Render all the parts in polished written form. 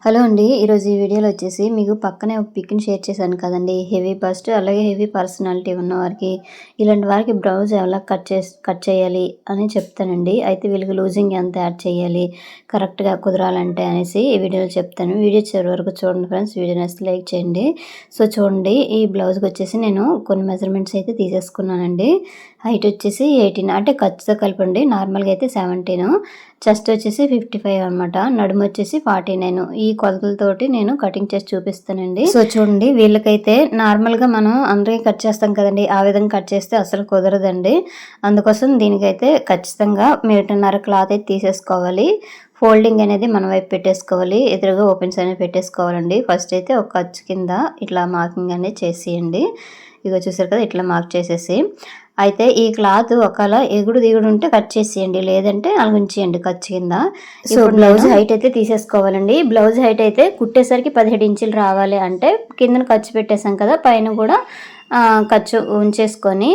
Hello అండి. ఈరోజు ఈ వీడియోలో వచ్చేసి మీకు పక్కనే ఒక పిక్‌ని షేర్ చేశాను కదండీ! హెవీ బస్ట్ అలాగే హెవీ పర్సనాలిటీ ఉన్నవారికి, ఇలాంటి వారికి బ్లౌజ్ ఎలా కట్ చేయాలి అని చెప్తానండి. అయితే వీళ్ళకి లూజింగ్ ఎంత యాడ్ చేయాలి, కరెక్ట్‌గా కుదరాలంటే అనేసి ఈ వీడియోలో చెప్తాను. వీడియో చివరి వరకు చూడండి ఫ్రెండ్స్. వీడియో నచ్చితే లైక్ చేయండి. సో చూడండి, ఈ బ్లౌజ్‌కి వచ్చేసి నేను కొన్ని మెజర్‌మెంట్స్ అయితే తీసేసుకున్నానండి. హైట్ వచ్చేసి 18 అంటే ఖర్చుతో కలిపండి. నార్మల్‌గా అయితే 17, చెస్ట్ వచ్చేసి 55 అనమాట. నడుము వచ్చేసి 49. ఈ కొలతలతోటి నేను కటింగ్ చేసి చూపిస్తానండి. సో చూడండి, వీళ్ళకైతే నార్మల్‌గా మనం అందరికీ కట్ చేస్తాం కదండి, ఆ విధంగా కట్ చేస్తే అసలు కుదరదండి. అందుకోసం దీనికైతే ఖచ్చితంగా 1.5 క్లాత్ అయితే తీసేసుకోవాలి. ఫోల్డింగ్ అనేది మన వైపు పెట్టేసుకోవాలి. ఎదురుగా ఓపెన్స్ అనేవి పెట్టేసుకోవాలండి. ఫస్ట్ అయితే ఒక ఖర్చు కింద ఇట్లా మార్కింగ్ అనేది చేసేయండి. ఇగో చూసారు కదా, ఇట్లా మార్క్ చేసేసి అయితే ఈ క్లాత్ ఒకవేళ ఎగుడు దిగుడు ఉంటే కట్ చేసేయండి, లేదంటే అలా ఉంచేయండి ఖర్చు కింద. సో బ్లౌజ్ హైట్ అయితే తీసేసుకోవాలండి. బ్లౌజ్ హైట్ అయితే కుట్టేసరికి 17 ఇంచులు రావాలి. అంటే కిందన ఖర్చు పెట్టేసాం కదా, పైన కూడా ఖర్చు ఉంచేసుకొని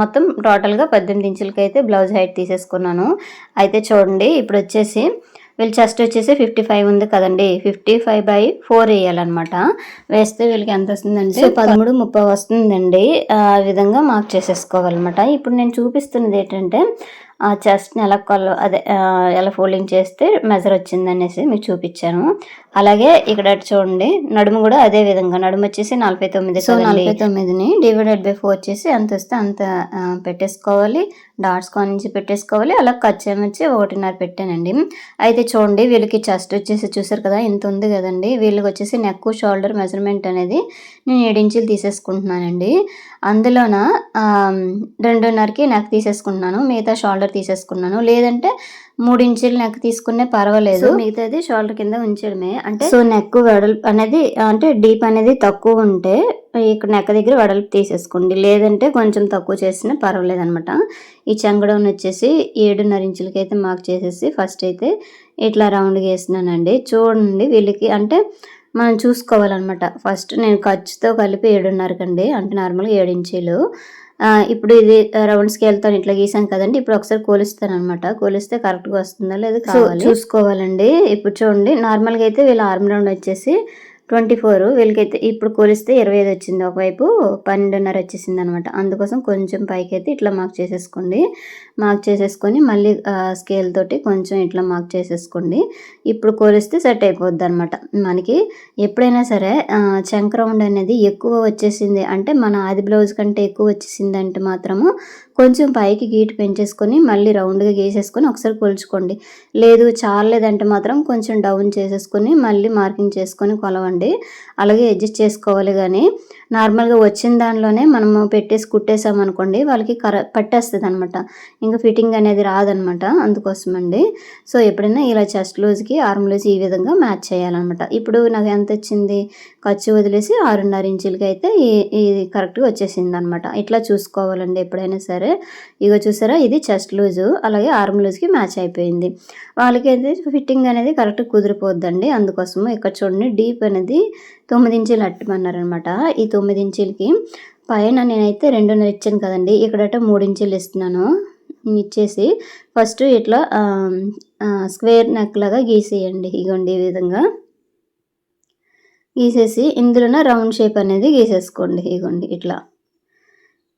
మొత్తం టోటల్గా 18 ఇంచులకి అయితే బ్లౌజ్ హైట్ తీసేసుకున్నాను. అయితే చూడండి, ఇప్పుడు వచ్చేసి వీళ్ళ చెస్ట్ వచ్చేసి 55 ఉంది కదండి, 55/4 వేయాలన్నమాట. వేస్తే వీళ్ళకి ఎంత వస్తుందంటే 13:30 వస్తుందండి. ఆ విధంగా మార్క్ చేసేసుకోవాలన్నమాట. ఇప్పుడు నేను చూపిస్తున్నది ఏంటంటే చెస్ట్ని ఎలా ఎలా ఫోల్డింగ్ చేస్తే మెజర్ వచ్చిందనేసి మీకు చూపించాను. అలాగే ఇక్కడ చూడండి, నడుము కూడా అదే విధంగా, నడుము వచ్చేసి 49. సో 49ని /4 చేసి ఎంత వస్తే అంత పెట్టేసుకోవాలి. డాట్స్ నుంచి పెట్టేసుకోవాలి. అలా ఖర్చు వచ్చి 1.5 పెట్టానండి. అయితే చూడండి, వీళ్ళకి చెస్ట్ వచ్చేసి చూసారు కదా, ఇంత ఉంది కదండి. వీళ్ళకి వచ్చేసి నెక్ షోల్డర్ మెజర్మెంట్ అనేది నేను 7 ఇంచులు తీసేసుకుంటున్నానండి. అందులోన 2.5కి నెక్ తీసేసుకుంటున్నాను, మిగతా షోల్డర్ తీసేసుకున్నాను. లేదంటే 3 ఇంచులు నెక్ తీసుకునే పర్వాలేదు, మిగతాది షోల్డర్ కింద ఉంచడమే. అంటే సో నెక్ వెడల్పు అనేది, అంటే డీప్ అనేది తక్కువ ఉంటే ఇక్కడ నెక్ దగ్గర వెడల్పు తీసేసుకోండి, లేదంటే కొంచెం తక్కువ చేసినా పర్వాలేదు అనమాట. ఈ చెంగడౌన్ వచ్చేసి 7.5 ఇంచులకి అయితే మార్క్ చేసేసి ఫస్ట్ అయితే ఇట్లా రౌండ్గా వేసినానండి. చూడండి, వీళ్ళకి అంటే మనం చూసుకోవాలన్నమాట. ఫస్ట్ నేను ఖర్చుతో కలిపి 7.5 అంటే నార్మల్గా 7 ఇంచులు. ఇప్పుడు ఇది రౌండ్ స్కేల్తో ఇట్లా గీసాను కదండి. ఇప్పుడు ఒకసారి కొలుస్తాను అనమాట. కొలిస్తే కరెక్ట్గా వస్తుందా లేదా చూసుకోవాలండి. ఇప్పుడు చూడండి, నార్మల్గా అయితే వీళ్ళ ఆర్మ్ రౌండ్ వచ్చేసి 24, వీళ్ళకైతే ఇప్పుడు కొలిస్తే 25 వచ్చింది. ఒకవైపు 12.5 వచ్చేసింది అనమాట. అందుకోసం కొంచెం పైకి అయితే ఇట్లా మార్క్ చేసేసుకోండి. మార్క్ చేసేసుకొని మళ్ళీ స్కేల్ తోటి కొంచెం ఇట్లా మార్క్ చేసేసుకోండి. ఇప్పుడు కొలిస్తే సెట్ అయిపోద్ది అనమాట. మనకి ఎప్పుడైనా సరే చంక రౌండ్ అనేది ఎక్కువ వచ్చేసింది అంటే, మన ఆది బ్లౌజ్ కంటే ఎక్కువ వచ్చేసింది అంటే మాత్రము కొంచెం పైకి గీటు పెంచేసుకొని మళ్ళీ రౌండ్గా గీసేసుకొని ఒకసారి కొలుచుకోండి. లేదు చాలేదంటే మాత్రం కొంచెం డౌన్ చేసేసుకొని మళ్ళీ మార్కింగ్ చేసుకొని కొలవండి. అలాగే అడ్జస్ట్ చేసుకోవాలి. కానీ నార్మల్గా వచ్చిన దానిలోనే మనము పెట్టేసి కుట్టేసామనుకోండి, వాళ్ళకి పట్టేస్తుంది అనమాట. ఇంకా ఫిట్టింగ్ అనేది రాదనమాట. అందుకోసమండి. సో ఎప్పుడైనా ఇలా చెస్ట్ లూజ్కి ఆర్మ్ లూజ్ ఈ విధంగా మ్యాచ్ చేయాలన్నమాట. ఇప్పుడు నాకు ఎంత వచ్చింది, ఖర్చు వదిలేసి 6.5 ఇంచులకి అయితే ఇది కరెక్ట్గా వచ్చేసింది అనమాట. ఇట్లా చూసుకోవాలండి ఎప్పుడైనా సరే. ఇగో చూసారా, ఇది చెస్ట్ లూజు అలాగే ఆర్మ్ లూజ్కి మ్యాచ్ అయిపోయింది. వాళ్ళకి అయితే ఫిట్టింగ్ అనేది కరెక్ట్ కుదిరిపోద్దండి. అందుకోసము ఇక్కడ చూడండి, డీప్ అనేది 9 ఇంచులు అట్టమన్నారనమాట. ఈ 9 ఇంచులకి పైన నేనైతే 2.5 ఇచ్చాను కదండి, ఇక్కడట 3 ఇంచులు ఇస్తున్నాను. ఇచ్చేసి ఫస్ట్ ఇట్లా స్క్వేర్ నెక్ లాగా గీసేయండి. ఇగోండి ఈ విధంగా గీసేసి ఇందులోనే రౌండ్ షేప్ అనేది గీసేసుకోండి. ఇగోండి ఇట్లా.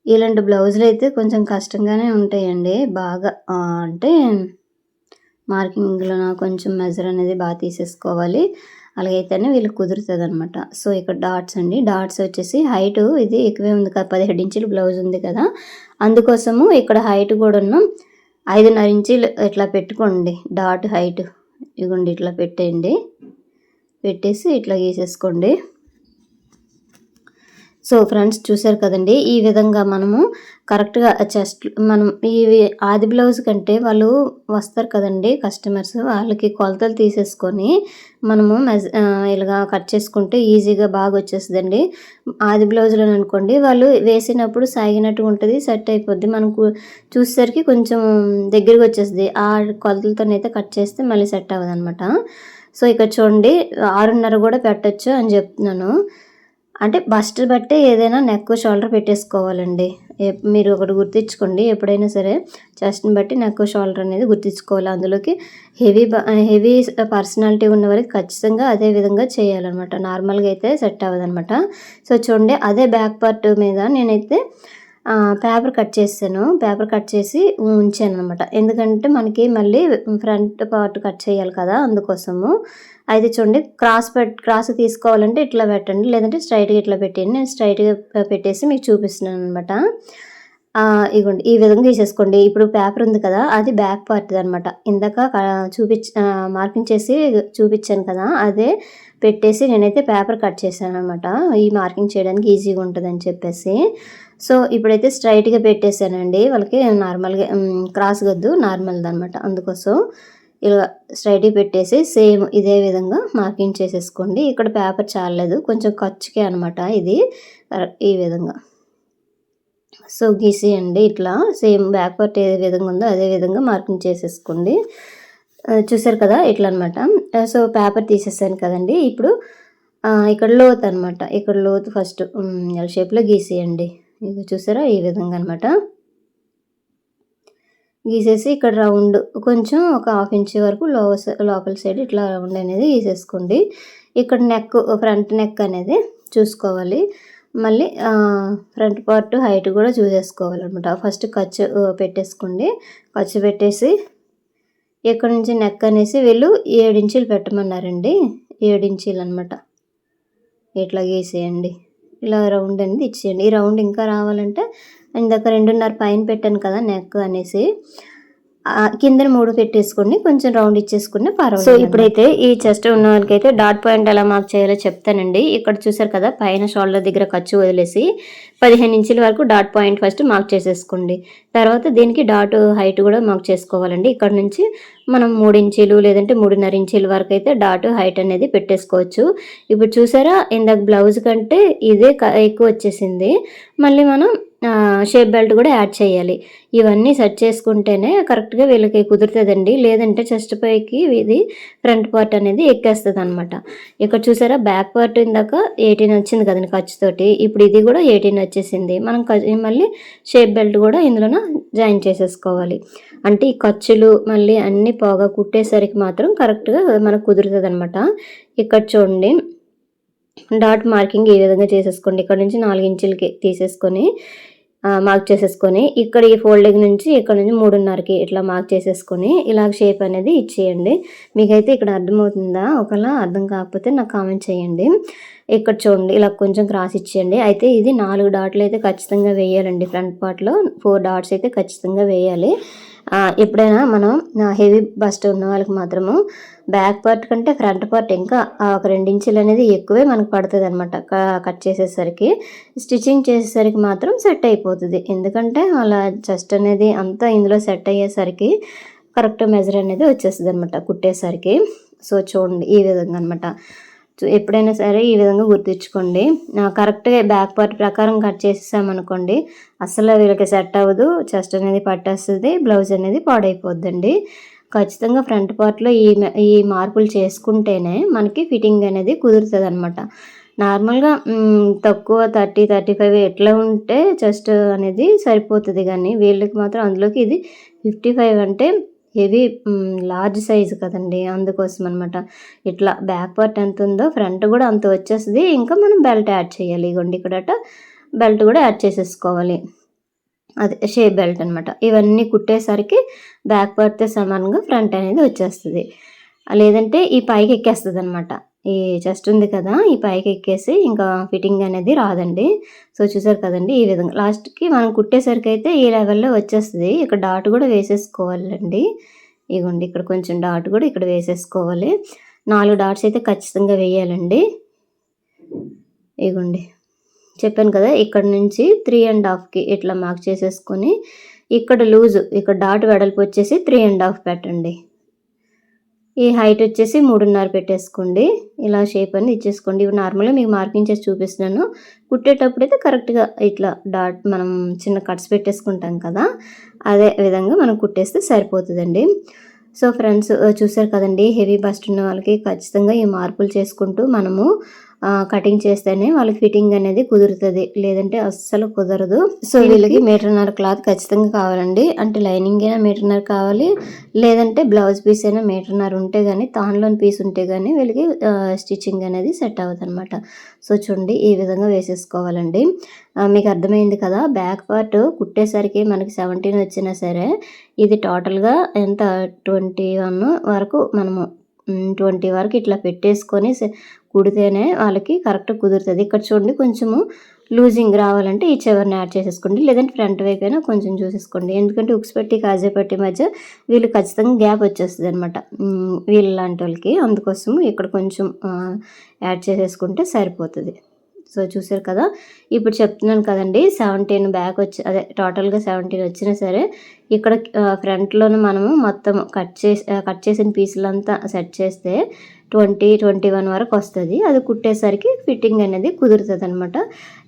ఇలాంటి బ్లౌజులు అయితే కొంచెం కష్టంగానే ఉంటాయండి. బాగా అంటే మార్కింగ్లో కొంచెం మెజర్ అనేది బాగా తీసేసుకోవాలి. అలాగైతేనే వీళ్ళకి కుదురుతుంది అనమాట. సో ఇక్కడ డాట్స్ అండి, డాట్స్ వచ్చేసి హైటు ఇది ఎక్కువే ఉంది కదా, 17 ఇంచులు బ్లౌజ్ ఉంది కదా, అందుకోసము ఇక్కడ హైట్ కూడా 5.5 ఇంచులు ఇట్లా పెట్టుకోండి డాట్ హైట్. ఇగోండి ఇట్లా పెట్టేయండి. పెట్టేసి ఇట్లా గీసేసుకోండి. సో ఫ్రెండ్స్ చూసారు కదండి, ఈ విధంగా మనము కరెక్ట్గా చెస్ట్ మనం ఈ ఆది బ్లౌజ్ కంటే వాళ్ళు వస్తారు కదండి కస్టమర్స్, వాళ్ళకి కొలతలు తీసేసుకొని మనము ఇలాగా కట్ చేసుకుంటే ఈజీగా బాగా వచ్చేస్తుందండి. ఆది బ్లౌజ్లో అనుకోండి, వాళ్ళు వేసినప్పుడు సాగినట్టు ఉంటుంది, సెట్ అయిపోద్ది. మనకు చూసేసరికి కొంచెం దగ్గరికి వచ్చేస్తుంది. ఆ కొలతలతోనైతే కట్ చేస్తే మళ్ళీ సెట్ అవ్వదు అనమాట. సో ఇక్కడ చూడండి, 6.5 కూడా పెట్టచ్చు అని చెప్తున్నాను. అంటే బస్ట్ బట్టే ఏదైనా నెక్, షోల్డర్ పెట్టేసుకోవాలండి. మీరు ఒకటి గుర్తుంచుకోండి, ఎప్పుడైనా సరే చెస్ట్‌ని బట్టి నెక్, షోల్డర్ అనేది గుర్తుంచుకోవాలి. అందులోకి హెవీ పర్సనాలిటీ ఉన్న వాళ్ళకి ఖచ్చితంగా అదే విధంగా చేయాలనమాట. నార్మల్‌గా అయితే సెట్ అవ్వదనమాట. సో, చూడండి అదే బ్యాక్ పార్ట్ మీద నేనైతే పేపర్ కట్ చేశాను. పేపర్ కట్ చేసి ఉంచాననమాట. ఎందుకంటే మనకి మళ్ళీ ఫ్రంట్ పార్ట్ కట్ చేయాలి కదా! అందుకోసము. అయితే చూడండి క్రాస్ తీసుకోవాలంటే ఇట్లా పెట్టండి. లేదంటే స్ట్రైట్‌గా ఇట్లా పెట్టేయండి. నేను స్ట్రైట్‌గా పెట్టేసి మీకు చూపిస్తున్నాననమాట. ఇగోండి ఈ విధంగా తీసేసుకోండి. ఇప్పుడు పేపర్ ఉంది కదా! అది బ్యాక్ పార్ట్‌దనమాట. ఇందాక మార్కింగ్ చేసి చూపిచ్చాను కదా! అదే పెట్టేసి నేనైతే పేపర్ కట్ చేశాననమాట. ఈ మార్కింగ్ చేయడానికి ఈజీగా ఉంటదని చెప్పేసి. సో, ఇప్పుడైతే స్ట్రైట్‌గా పెట్టేసానండి. వాళ్ళకి నార్మల్‌గా క్రాస్‌గొద్దు నార్మల్‌దనమాట. అందుకోసం ఇలా స్ట్రైట్‌గా పెట్టేసి సేమ్ ఇదే విధంగా మార్కింగ్ చేసేసుకోండి. ఇక్కడ పేపర్ చాలలేదు. కొంచెం ఖర్చుకే అనమాట ఇది. ఈ విధంగా. సో, గీసేయండి ఇట్లా. సేమ్ బ్యాక్ పార్ట్ ఏ విధంగా ఉందో అదే విధంగా మార్కింగ్ చేసేసుకోండి. చూసారు కదా! ఇట్లా అనమాట. సో, పేపర్ తీసేసాను కదండీ! ఇప్పుడు ఇక్కడ లోతనమాట. ఇక్కడ లోతు ఫస్ట్ ఎల్ షేప్‌లో గీసేయండి. ఇగో చూసారా? ఈ విధంగా అనమాట. గీసేసి ఇక్కడ రౌండ్ కొంచెం ఒక హాఫ్ ఇంచ్ వరకు లోపల సైడ్ ఇట్లా రౌండ్ అనేది గీసేసుకోండి. ఇక్కడ ఫ్రంట్ నెక్ అనేది చూసుకోవాలి. మళ్ళీ ఫ్రంట్ పార్ట్ హైట్ కూడా చూసేసుకోవాలనమాట. ఫస్ట్ ఖర్చు పెట్టేసుకోండి. ఖర్చు పెట్టేసి ఇక్కడ నుంచి నెక్ అనేసి వీళ్ళు 7 ఇంచులు పెట్టమన్నారండి. 7 ఇంచీలు అనమాట. ఇట్లా గీసేయండి. ఇలా రౌండ్ అనేది ఇచ్చేయండి. ఈ రౌండ్ ఇంకా రావాలంటే ఇందాక 2.5 పైన పెట్టాను కదా నెక్ అనేసి కిందన 3 పెట్టేసుకోండి. కొంచెం రౌండ్ ఇచ్చేసుకున్న పర్వాలేదు. సో, ఇప్పుడైతే ఈ చెస్ట్ ఉన్న వాళ్ళకైతే డాట్ పాయింట్ ఎలా మార్క్ చేయాలో చెప్తానండి. ఇక్కడ చూసారు కదా! పైన షోల్డర్ దగ్గర ఖర్చు వదిలేసి 15 ఇంచుల వరకు డాట్ పాయింట్ ఫస్ట్ మార్క్ చేసేసుకోండి. తర్వాత దీనికి డాట్ హైట్ కూడా మార్క్ చేసుకోవాలండి. ఇక్కడ నుంచి మనం 3 ఇంచీలు లేదంటే 3.5 ఇంచీల వరకు అయితే డాట్ హైట్ అనేది పెట్టేసుకోవచ్చు. ఇప్పుడు చూసారా? ఇందాక బ్లౌజ్ కంటే ఇదే ఎక్కువ వచ్చేసింది. మళ్ళీ మనం షేప్ బెల్ట్ కూడా యాడ్ చేయాలి. ఇవన్నీ సెట్ చేసుకుంటేనే కరెక్ట్‌గా వీళ్ళకి కుదురుతుందండి. లేదంటే చెస్ట్ పైకి ఇది ఫ్రంట్ పార్ట్ అనేది ఎక్కేస్తదనమాట. ఇక్కడ చూసారా? బ్యాక్ పార్ట్ ఇందాక 18 వచ్చింది కదండి ఖర్చుతోటి. ఇప్పుడు ఇది కూడా 18 వచ్చేసింది. మనం మళ్ళీ షేప్ బెల్ట్ కూడా ఇందులోన జాయిన్ చేసేసుకోవాలి. అంటే ఈ ఖర్చులు మళ్ళీ అన్నీ పోగా కుట్టేసరికి మాత్రం కరెక్ట్‌గా మనకు కుదురుతుందనమాట. ఇక్కడ చూడండి డాట్ మార్కింగ్ ఈ విధంగా చేసేసుకోండి. ఇక్కడ నుంచి 4 ఇంచులకి తీసేసుకొని మార్క్ చేసేసుకొని ఇక్కడ ఈ ఫోల్డింగ్ నుంచి ఇక్కడ నుంచి 3.5కి ఇట్లా మార్క్ చేసేసుకొని ఇలా షేప్ అనేది ఇచ్చేయండి. మీకైతే ఇక్కడ అర్థమవుతుందా? ఒకవేళ అర్థం కాకపోతే నాకు కామెంట్ చేయండి. ఇక్కడ చూడండి ఇలా కొంచెం క్రాస్ ఇచ్చేయండి. అయితే ఇది 4 డాట్లు అయితే ఖచ్చితంగా వేయాలండి. ఫ్రంట్ పార్ట్‌లో 4 డాట్స్ అయితే ఖచ్చితంగా వేయాలి. ఎప్పుడైనా మనం హెవీ బస్ట్ ఉన్న వాళ్ళకి మాత్రము బ్యాక్ పార్ట్ కంటే ఫ్రంట్ పార్ట్ ఇంకా ఒక 2 ఇంచులు అనేది ఎక్కువే మనకు పడుతుందనమాట. కట్ చేసేసరికి స్టిచ్చింగ్ చేసేసరికి మాత్రం సెట్ అయిపోతుంది. ఎందుకంటే అలా చెస్ట్ అనేది అంతా ఇందులో సెట్ అయ్యేసరికి కరెక్ట్ మెజర్ అనేది వచ్చేస్తుంది అనమాట కుట్టేసరికి. సో, చూడండి ఈ విధంగా అనమాట. ఎప్పుడైనా సరే ఈ విధంగా గుర్తుంచుకోండి. కరెక్ట్‌గా బ్యాక్ పార్ట్ ప్రకారం కట్ చేసేసామనుకోండి అస్సలు వీళ్ళకి సెట్ అవ్వదు. చెస్ట్ అనేది పట్టేస్తుంది. బ్లౌజ్ అనేది పాడైపోద్దండి. ఖచ్చితంగా ఫ్రంట్ పార్ట్‌లో ఈ మార్పులు చేసుకుంటేనే మనకి ఫిట్టింగ్ అనేది కుదురుతుందనమాట. నార్మల్‌గా తక్కువ 30, 35 ఎట్లా ఉంటే చెస్ట్ అనేది సరిపోతుంది కానీ వీళ్ళకి మాత్రం అందులోకి ఇది 55 అంటే హెవీ లార్జ్ సైజు కదండీ! అందుకోసం అనమాట. ఇట్లా బ్యాక్ పార్ట్ ఎంత ఉందో ఫ్రంట్ కూడా అంత వచ్చేస్తది. ఇంకా మనం బెల్ట్ యాడ్ చేయాలి. ఇగోండి ఇక్కడట బెల్ట్ కూడా యాడ్ చేసేసుకోవాలి. అదే షేప్ బెల్ట్ అనమాట. ఇవన్నీ కుట్టేసరికి బ్యాక్ పార్ట్‌తో సమానంగా ఫ్రంట్ అనేది వచ్చేస్తది. లేదంటే ఈ పైకి ఎక్కేస్తదనమాట. ఈ చెస్ట్ ఉంది కదా! ఈ పైకి ఎక్కేసి ఇంకా ఫిట్టింగ్ అనేది రాదండి. సో, చూసారు కదండీ! ఈ విధంగా లాస్ట్‌కి మనం కుట్టేసరికైతే ఈ లెవెల్‌లో వచ్చేస్తది. ఇక్కడ డాట్ కూడా వేసేసుకోవాలండి. ఇగోండి ఇక్కడ కొంచెం డాట్ కూడా ఇక్కడ వేసేసుకోవాలి. 4 డాట్స్ అయితే ఖచ్చితంగా వేయాలండి. ఇగోండి చెప్పాను కదా! ఇక్కడ నుంచి 3.5కి ఇట్లా మార్క్ చేసేసుకొని ఇక్కడ లూజు ఇక్కడ డాట్ వెడల్పు వచ్చేసి 3.5 పెట్టండి. ఈ హైట్ వచ్చేసి 3.5 పెట్టేసుకోండి. ఇలా షేప్ అనేది ఇచ్చేసుకోండి. ఇవి నార్మల్‌గా మీకు మార్కింగ్ చేసి చూపిస్తున్నాను. కుట్టేటప్పుడైతే కరెక్ట్‌గా ఇట్లా డాట్ మనం చిన్న కట్స్ పెట్టేసుకుంటాం కదా! అదే విధంగా మనం కుట్టేస్తే సరిపోతుందండి. సో, ఫ్రెండ్స్ చూసారు కదండీ! హెవీ బస్ట్ ఉన్న వాళ్ళకి ఖచ్చితంగా ఈ మార్పులు చేసుకుంటూ మనము కటింగ్ చేస్తేనే వాళ్ళకి ఫిట్టింగ్ అనేది కుదురుతుంది, లేదంటే అస్సలు కుదరదు. సో వీళ్ళకి 1.5 మీటర్ క్లాత్ ఖచ్చితంగా కావాలండి. అంటే లైనింగ్ అయినా 1.5 మీటర్ కావాలి, లేదంటే బ్లౌజ్ పీస్ అయినా 1.5 మీటర్ ఉంటే కానీ, తాన్లోని పీస్ ఉంటే కానీ వీళ్ళకి స్టిచ్చింగ్ అనేది సెట్ అవ్వదు అనమాట. సో చూడండి ఈ విధంగా వేసేసుకోవాలండి. మీకు అర్థమైంది కదా. బ్యాక్ పార్ట్ కుట్టేసరికి మనకి 17 వచ్చినా సరే ఇది టోటల్గా ఎంత 21 వరకు మనము 20 వరకు ఇట్లా పెట్టేసుకొని కుడితేనే వాళ్ళకి కరెక్ట్ కుదురుతుంది. ఇక్కడ చూడండి కొంచెము లూజింగ్ రావాలంటే ఈ చివరిని యాడ్ చేసేసుకోండి, లేదంటే ఫ్రంట్ వైపు అయినా కొంచెం చూసేసుకోండి. ఎందుకంటే ఉక్స్ పట్టి కాజా పట్టి మధ్య వీళ్ళు ఖచ్చితంగా గ్యాప్ వచ్చేస్తుంది అనమాట వీళ్ళ లాంటి వాళ్ళకి. అందుకోసం ఇక్కడ కొంచెం యాడ్ చేసేసుకుంటే సరిపోతుంది. సో చూసారు కదా. ఇప్పుడు చెప్తున్నాను కదండి, 17 బ్యాక్ వచ్చి అదే టోటల్గా 17 వచ్చినా సరే ఇక్కడ ఫ్రంట్లోనే మనము మొత్తం కట్ చేసిన పీసులంతా సెట్ చేస్తే 21 వరకు వస్తుంది. అది కుట్టేసరికి ఫిట్టింగ్ అనేది కుదురుతుంది అనమాట.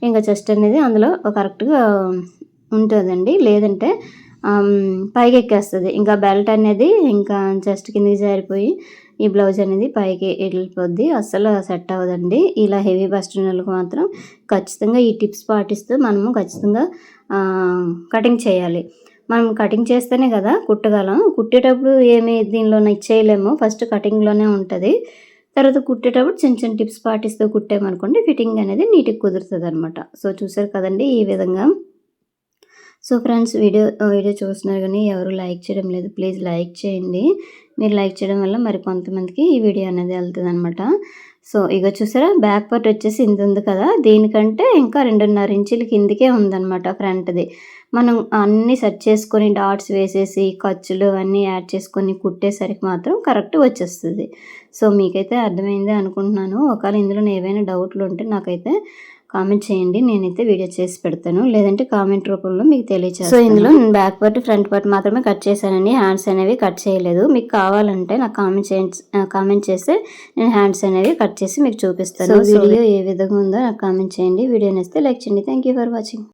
ఇంకా చెస్ట్ అనేది అందులో కరెక్ట్గా ఉంటుందండి, లేదంటే పైకి ఎక్కేస్తుంది. ఇంకా బెల్ట్ అనేది ఇంకా చెస్ట్ కిందకి జారిపోయి ఈ బ్లౌజ్ అనేది పైకి వెళ్ళిపోద్ది, అస్సలు సెట్ అవ్వదండి. ఇలా హెవీ బస్ట్ ఉన్నోళ్ళకి మాత్రం ఖచ్చితంగా ఈ టిప్స్ పాటిస్తూ మనము ఖచ్చితంగా కటింగ్ చేయాలి. మనం కటింగ్ చేస్తేనే కదా కుట్టగలం. కుట్టేటప్పుడు ఏమి దీనిలోనే ఇచ్చేయలేము, ఫస్ట్ కటింగ్లోనే ఉంటుంది. తర్వాత కుట్టేటప్పుడు చిన్న చిన్న టిప్స్ పాటిస్తూ కుట్టామనుకోండి ఫిట్టింగ్ అనేది నీట్గా కుదురుతుంది అనమాట. సో చూసారు కదండి ఈ విధంగా. సో ఫ్రెండ్స్ వీడియో చూస్తున్నారు కానీ ఎవరు లైక్ చేయడం లేదు, ప్లీజ్ లైక్ చేయండి. మీరు లైక్ చేయడం వల్ల మరి కొంతమందికి ఈ వీడియో అనేది వెళ్తుంది అనమాట. సో ఇక చూసారా బ్యాక్ పార్ట్ వచ్చేసి ఇంత ఉంది కదా, దీనికంటే ఇంకా 2.5 ఇంచుల కిందికే ఉందన్నమాట ఫ్రంట్ది. మనం అన్నీ సెట్ చేసుకొని డాట్స్ వేసేసి ఖర్చులు అవన్నీ యాడ్ చేసుకొని కుట్టేసరికి మాత్రం కరెక్ట్ వచ్చేస్తుంది. సో మీకైతే అర్థమైందే అనుకుంటున్నాను. ఒకవేళ ఇందులో ఏవైనా డౌట్లు ఉంటే నాకైతే కామెంట్ చేయండి, నేనైతే వీడియో చేసి పెడతాను, లేదంటే కామెంట్ రూపంలో మీకు తెలియచేస్తాను. సో ఇందులో నేను బ్యాక్ పార్ట్ ఫ్రంట్ పార్ట్ మాత్రమే కట్ చేశానండి, హ్యాండ్స్ అనేవి కట్ చేయలేదు. మీకు కావాలంటే నాకు కామెంట్ చేస్తే నేను హ్యాండ్స్ అనేవి కట్ చేసి మీకు చూపిస్తాను. వీడియో ఏ విధంగా ఉందో నాకు కామెంట్ చేయండి. వీడియో నచ్చితే లైక్ చేయండి. Thank you for watching.